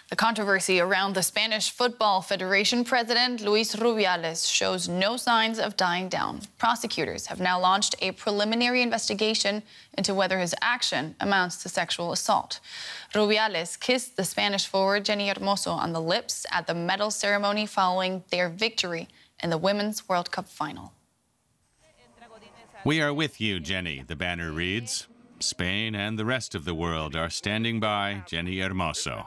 The controversy around the Spanish Football Federation president, Luis Rubiales, shows no signs of dying down. Prosecutors have now launched a preliminary investigation into whether his action amounts to sexual assault. Rubiales kissed the Spanish forward Jenni Hermoso on the lips at the medal ceremony following their victory in the Women's World Cup final. "We are with you, Jenni," the banner reads. Spain and the rest of the world are standing by Jenni Hermoso.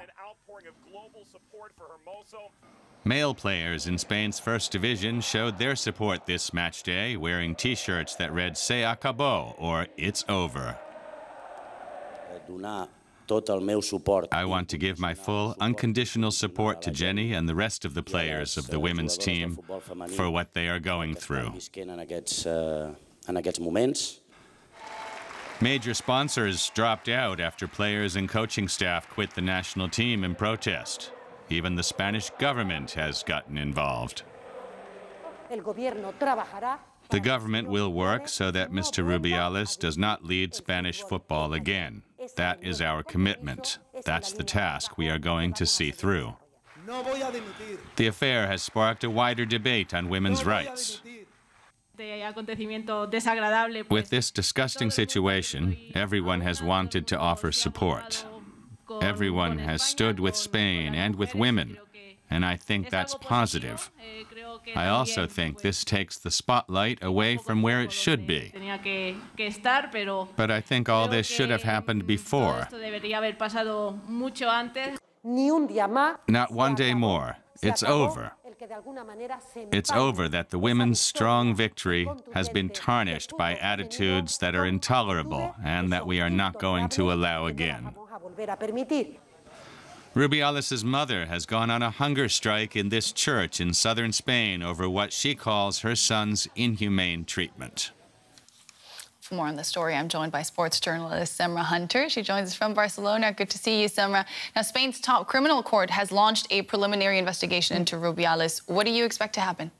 Male players in Spain's first division showed their support this match day, wearing T-shirts that read "Se acabó," or "It's over." I want to give my full, unconditional support to Jenni and the rest of the players of the women's team for what they are going through. Major sponsors dropped out after players and coaching staff quit the national team in protest. Even the Spanish government has gotten involved. The government will work so that Mr. Rubiales does not lead Spanish football again. That is our commitment. That's the task we are going to see through. The affair has sparked a wider debate on women's rights. With this disgusting situation, everyone has wanted to offer support. Everyone has stood with Spain and with women, and I think that's positive. I also think this takes the spotlight away from where it should be. But I think all this should have happened before. Not one day more. It's over. It's over that the women's strong victory has been tarnished by attitudes that are intolerable and that we are not going to allow again. Rubiales' mother has gone on a hunger strike in this church in southern Spain over what she calls her son's inhumane treatment. For more on the story, I'm joined by sports journalist Semra Hunter. She joins us from Barcelona. Good to see you, Semra. Now, Spain's top criminal court has launched a preliminary investigation into Rubiales. What do you expect to happen?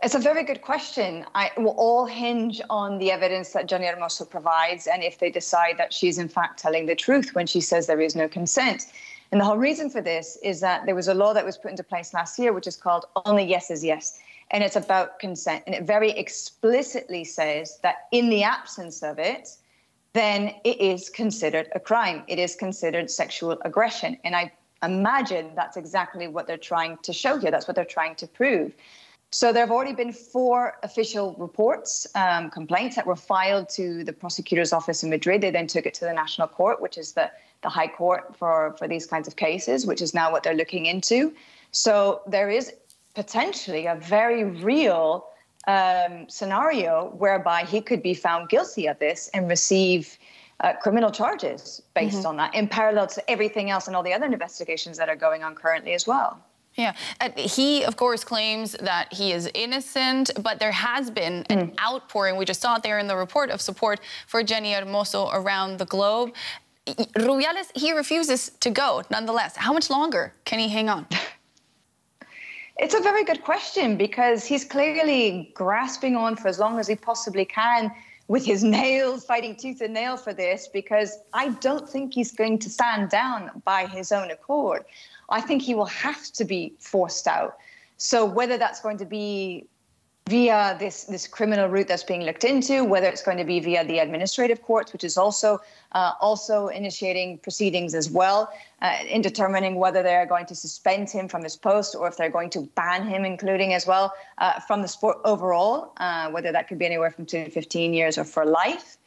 It's a very good question. It will all hinge on the evidence that Jenni Hermoso provides and if they decide that she's in fact telling the truth when she says there is no consent. And the whole reason for this is that there was a law that was put into place last year, which is called Only Yes is Yes. And it's about consent. And it very explicitly says that in the absence of it, then it is considered a crime. It is considered sexual aggression. And I imagine that's exactly what they're trying to show here. That's what they're trying to prove. So there have already been 4 official reports, complaints that were filed to the Prosecutors' office in Madrid. They then took it to the National Court, which is the high court for these kinds of cases, which is now what they're looking into. So there is potentially a very real scenario whereby he could be found guilty of this and receive criminal charges based on that, in parallel to everything else and all the other investigations that are going on currently as well. Yeah, he, of course, claims that he is innocent, but there has been an outpouring, we just saw it there in the report, of support for Jenni Hermoso around the globe. Rubiales, he refuses to go, nonetheless. How much longer can he hang on? It's a very good question, because he's clearly grasping on for as long as he possibly can with his nails, fighting tooth and nail for this, because I don't think he's going to stand down by his own accord. I think he will have to be forced out. So whether that's going to be via this criminal route that's being looked into, whether it's going to be via the administrative courts, which is also initiating proceedings as well, in determining whether they're going to suspend him from his post or if they're going to ban him, including as well from the sport overall, whether that could be anywhere from 2 to 15 years or for life.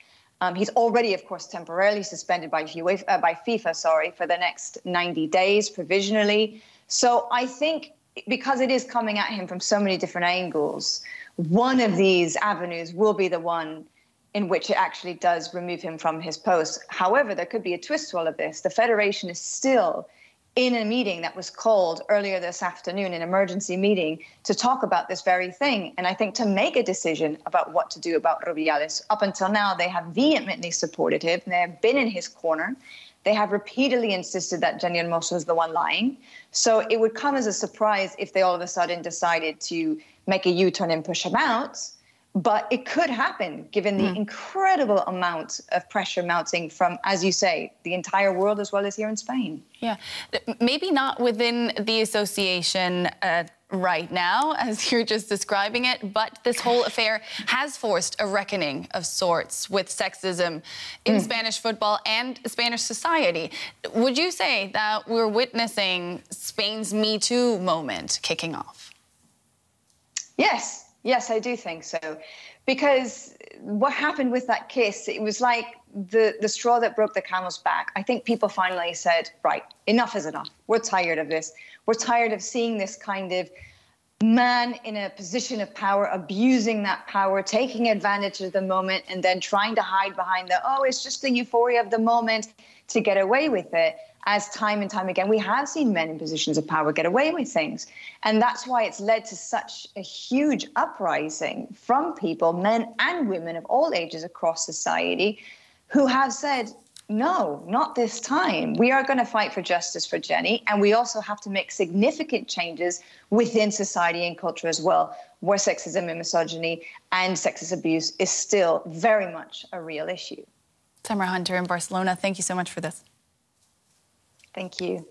He's already, of course, temporarily suspended by FIFA, for the next 90 days provisionally. So I think because it is coming at him from so many different angles, one of these avenues will be the one in which it actually does remove him from his post. However, there could be a twist to all of this. The Federation is still in a meeting that was called earlier this afternoon, an emergency meeting, to talk about this very thing. And I think to make a decision about what to do about Rubiales. Up until now, they have vehemently supported him. They have been in his corner. They have repeatedly insisted that Jenni Hermoso is the one lying. So it would come as a surprise if they all of a sudden decided to make a U-turn and push him out. But it could happen given the incredible amount of pressure mounting from, as you say, the entire world as well as here in Spain. Yeah, maybe not within the association right now, as you're just describing it, but this whole affair has forced a reckoning of sorts with sexism in Spanish football and Spanish society. Would you say that we're witnessing Spain's Me Too moment kicking off? Yes, I do think so. Because what happened with that kiss, it was like the straw that broke the camel's back. I think people finally said, right, enough is enough. We're tired of this. We're tired of seeing this kind of man in a position of power, abusing that power, taking advantage of the moment, and then trying to hide behind the, oh, it's just the euphoria of the moment to get away with it. As time and time again, we have seen men in positions of power get away with things. And that's why it's led to such a huge uprising from people, men and women of all ages across society, who have said, no, not this time. We are going to fight for justice for Jenni. And we also have to make significant changes within society and culture as well, where sexism and misogyny and sexist abuse is still very much a real issue. Semra Hunter in Barcelona, thank you so much for this. Thank you.